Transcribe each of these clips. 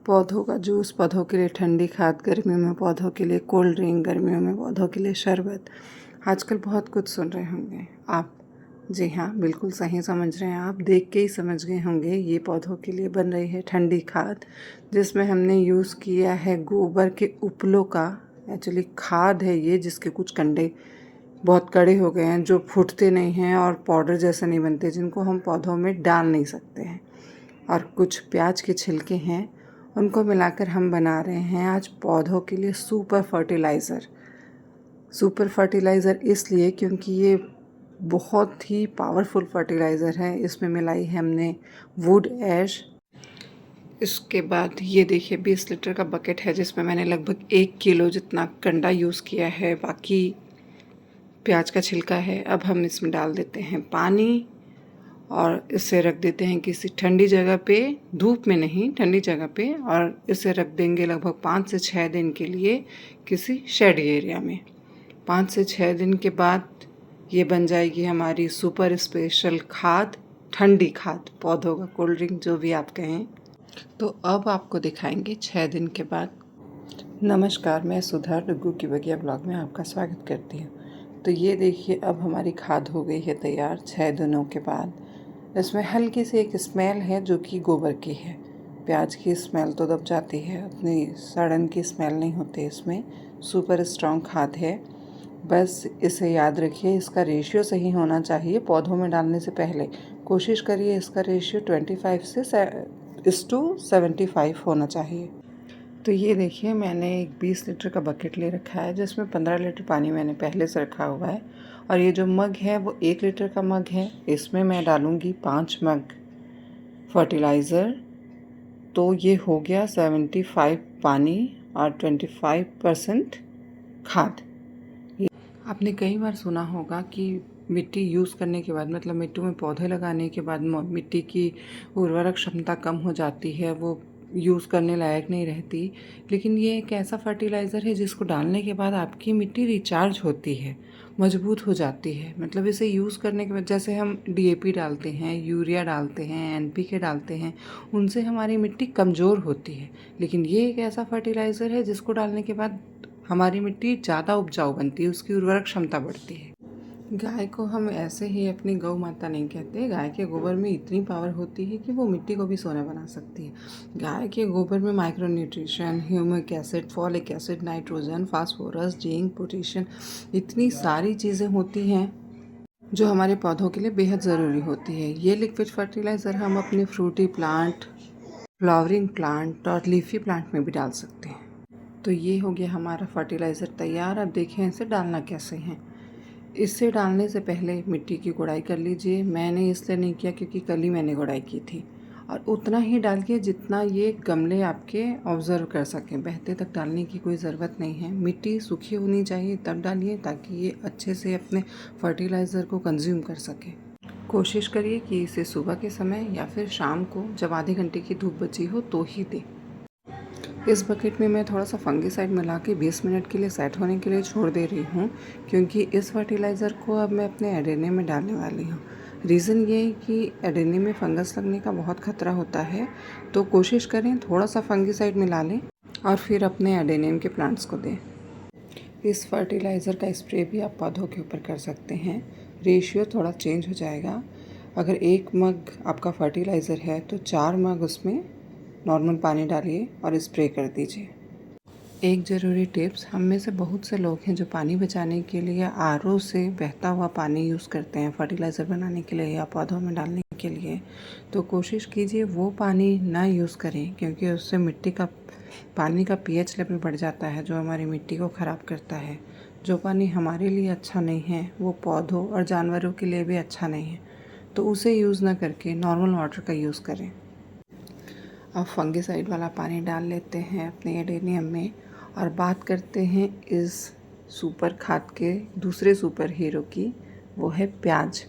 पौधों का जूस, पौधों के लिए ठंडी खाद, गर्मियों में पौधों के लिए कोल्ड ड्रिंक, गर्मियों में पौधों के लिए शरबत। आजकल बहुत कुछ सुन रहे होंगे आप। जी हाँ, बिल्कुल सही समझ रहे हैं आप। देख के ही समझ गए होंगे ये पौधों के लिए बन रही है ठंडी खाद, जिसमें हमने यूज़ किया है गोबर के उपलों का। एक्चुअली खाद है ये, जिसके कुछ कंडे बहुत कड़े हो गए हैं, जो फूटते नहीं हैं और पाउडर जैसे नहीं बनते, जिनको हम पौधों में डाल नहीं सकते हैं। और कुछ प्याज के छिलके हैं, उनको मिलाकर हम बना रहे हैं आज पौधों के लिए सुपर फर्टिलाइज़र। सुपर फर्टिलाइज़र इसलिए क्योंकि ये बहुत ही पावरफुल फर्टिलाइज़र है। इसमें मिलाई है हमने वुड ऐश। इसके बाद ये देखिए 20 लीटर का बकेट है, जिसमें मैंने लगभग 1 किलो जितना कंडा यूज़ किया है। बाकी प्याज का छिलका है। अब हम इसमें डाल देते हैं पानी और इसे रख देते हैं किसी ठंडी जगह पे, धूप में नहीं, ठंडी जगह पे। और इसे रख देंगे लगभग 5 से 6 दिन के लिए किसी शेड एरिया में। 5 से 6 दिन के बाद ये बन जाएगी हमारी सुपर स्पेशल खाद, ठंडी खाद, पौधों का कोल्ड ड्रिंक, जो भी आप कहें। तो अब आपको दिखाएंगे 6 दिन के बाद। नमस्कार, मैं सुधा डुग्गू की बगिया ब्लॉग में आपका स्वागत करती हूँ। तो ये देखिए, अब हमारी खाद हो गई है तैयार 6 दिनों के बाद। इसमें हल्की सी एक स्मेल है जो कि गोबर की है। प्याज की स्मेल तो दब जाती है, उतनी सड़न की स्मेल नहीं होती इसमें। सुपर स्ट्रॉन्ग खाद है। बस इसे याद रखिए, इसका रेशियो सही होना चाहिए। पौधों में डालने से पहले कोशिश करिए इसका रेशियो 25 से 75 होना चाहिए। तो ये देखिए, मैंने एक 20 लीटर का बकेट ले रखा है, जिसमें 15 लीटर पानी मैंने पहले से रखा हुआ है। और ये जो मग है वो 1 लीटर का मग है। इसमें मैं डालूँगी 5 मग फर्टिलाइज़र। तो ये हो गया 75 पानी और 25% खाद। आपने कई बार सुना होगा कि मिट्टी यूज़ करने के बाद, मतलब मिट्टी में पौधे लगाने के बाद मिट्टी की उर्वरक क्षमता कम हो जाती है, वो यूज़ करने लायक नहीं रहती। लेकिन ये एक ऐसा फर्टिलाइज़र है जिसको डालने के बाद आपकी मिट्टी रिचार्ज होती है, मजबूत हो जाती है। मतलब इसे यूज़ करने के बाद, जैसे हम डीएपी डालते हैं, यूरिया डालते हैं, एनपीके डालते हैं, उनसे हमारी मिट्टी कमज़ोर होती है। लेकिन ये एक ऐसा फर्टिलाइज़र है जिसको डालने के बाद हमारी मिट्टी ज़्यादा उपजाऊ बनती है, उसकी उर्वरक क्षमता बढ़ती है। गाय को हम ऐसे ही अपनी गौ माता नहीं कहते। गाय के गोबर में इतनी पावर होती है कि वो मिट्टी को भी सोना बना सकती है। गाय के गोबर में micro nutrition, humic acid, folic acid, nitrogen, phosphorus, zinc, potassium, इतनी सारी चीज़ें होती हैं जो हमारे पौधों के लिए बेहद ज़रूरी होती है। ये लिक्विड फर्टिलाइज़र हम अपने फ्रूटी प्लांट, फ्लावरिंग प्लांट और लीफी प्लांट में भी डाल सकते हैं। तो ये हो गया हमारा फर्टिलाइज़र तैयार। अब देखें इसे डालना कैसे है। इसे डालने से पहले मिट्टी की गुड़ाई कर लीजिए। मैंने इसलिए नहीं किया क्योंकि कल ही मैंने गुड़ाई की थी। और उतना ही डालिए जितना ये गमले आपके ऑब्ज़र्व कर सकें। बहते तक डालने की कोई ज़रूरत नहीं है। मिट्टी सूखी होनी चाहिए तब डालिए, ताकि ये अच्छे से अपने फर्टिलाइज़र को कंज्यूम कर सके। कोशिश करिए कि इसे सुबह के समय या फिर शाम को, जब आधे घंटे की धूप बची हो, तो ही दें। इस बकेट में मैं थोड़ा सा फंगीसाइड मिला के 20 मिनट के लिए सेट होने के लिए छोड़ दे रही हूँ, क्योंकि इस फर्टिलाइज़र को अब मैं अपने एडेनियम में डालने वाली हूँ। रीज़न ये है कि एडेनियम में फंगस लगने का बहुत खतरा होता है, तो कोशिश करें थोड़ा सा फंगीसाइड मिला लें और फिर अपने एडेनियम के प्लांट्स को दें। इस फर्टिलाइज़र का स्प्रे भी आप पौधों के ऊपर कर सकते हैं। रेशियो थोड़ा चेंज हो जाएगा। अगर 1 मग आपका फर्टिलाइज़र है तो 4 मग उसमें नॉर्मल पानी डालिए और स्प्रे कर दीजिए। एक ज़रूरी टिप्स, हम में से बहुत से लोग हैं जो पानी बचाने के लिए आरओ से बहता हुआ पानी यूज़ करते हैं फर्टिलाइज़र बनाने के लिए या पौधों में डालने के लिए। तो कोशिश कीजिए वो पानी ना यूज़ करें, क्योंकि उससे मिट्टी का, पानी का पीएच लेवल बढ़ जाता है, जो हमारी मिट्टी को ख़राब करता है। जो पानी हमारे लिए अच्छा नहीं है वो पौधों और जानवरों के लिए भी अच्छा नहीं है। तो उसे यूज़ ना करके नॉर्मल वाटर का यूज़ करें। अब फंगीसाइड वाला पानी डाल लेते हैं अपने एडेनियम में और बात करते हैं इस सुपर खाद के दूसरे सुपर हीरो की। वो है प्याज,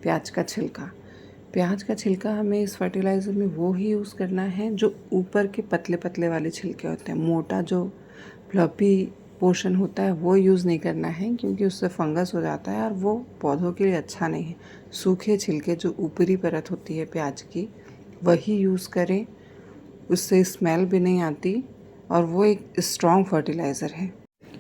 प्याज का छिलका। प्याज का छिलका हमें इस फर्टिलाइज़र में वो ही यूज़ करना है जो ऊपर के पतले पतले वाले छिलके होते हैं। मोटा जो फ्लफी पोर्शन होता है वो यूज़ नहीं करना है, क्योंकि उससे फंगस हो जाता है और वो पौधों के लिए अच्छा नहीं है। सूखे छिलके, जो ऊपरी परत होती है प्याज की, वही यूज़ करें। उससे स्मेल भी नहीं आती और वो एक स्ट्रॉन्ग फर्टिलाइज़र है।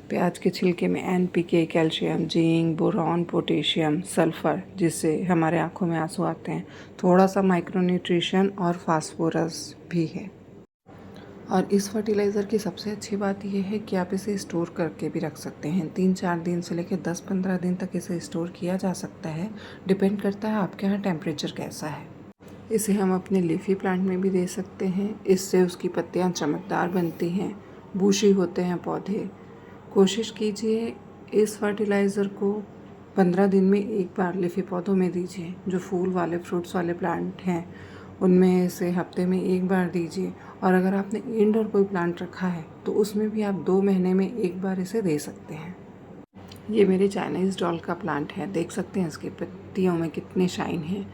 प्याज के छिलके में NPK, calcium, zinc, boron, potassium, sulphur, जिससे हमारे आँखों में आंसू आते हैं, थोड़ा सा माइक्रोन्यूट्रिशन और फास्फोरस भी है। और इस फर्टिलाइज़र की सबसे अच्छी बात यह है कि आप इसे स्टोर करके भी रख सकते हैं। 3-4 दिन से लेकर 10-15 दिन तक इसे स्टोर किया जा सकता है। डिपेंड करता है आपके यहाँ टेम्परेचर कैसा है। इसे हम अपने लीफी प्लांट में भी दे सकते हैं। इससे उसकी पत्तियाँ चमकदार बनती हैं, बूशी होते हैं पौधे। कोशिश कीजिए इस फर्टिलाइज़र को 15 दिन में एक बार लीफी पौधों में दीजिए। जो फूल वाले, फ्रूट्स वाले प्लांट हैं उनमें इसे हफ्ते में एक बार दीजिए। और अगर आपने इंडोर कोई प्लांट रखा है तो उसमें भी आप 2 महीने में एक बार इसे दे सकते हैं। ये मेरे चाइनीज़ डॉल का प्लांट है, देख सकते हैं इसकी पत्तियों में कितने शाइन है।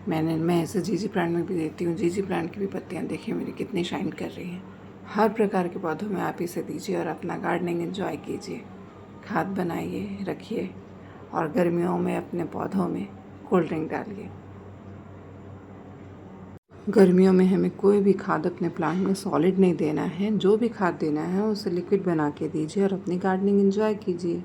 मैं इसे जीजी प्लांट में भी देती हूँ। जीजी प्लांट की भी पत्तियाँ देखिए मेरी कितनी शाइन कर रही हैं। हर प्रकार के पौधों में आप इसे दीजिए और अपना गार्डनिंग एंजॉय कीजिए। खाद बनाइए, रखिए और गर्मियों में अपने पौधों में कोल्ड ड्रिंक डालिए। गर्मियों में हमें कोई भी खाद अपने प्लांट में सॉलिड नहीं देना है। जो भी खाद देना है उसे लिक्विड बना के दीजिए और अपनी गार्डनिंग एंजॉय कीजिए।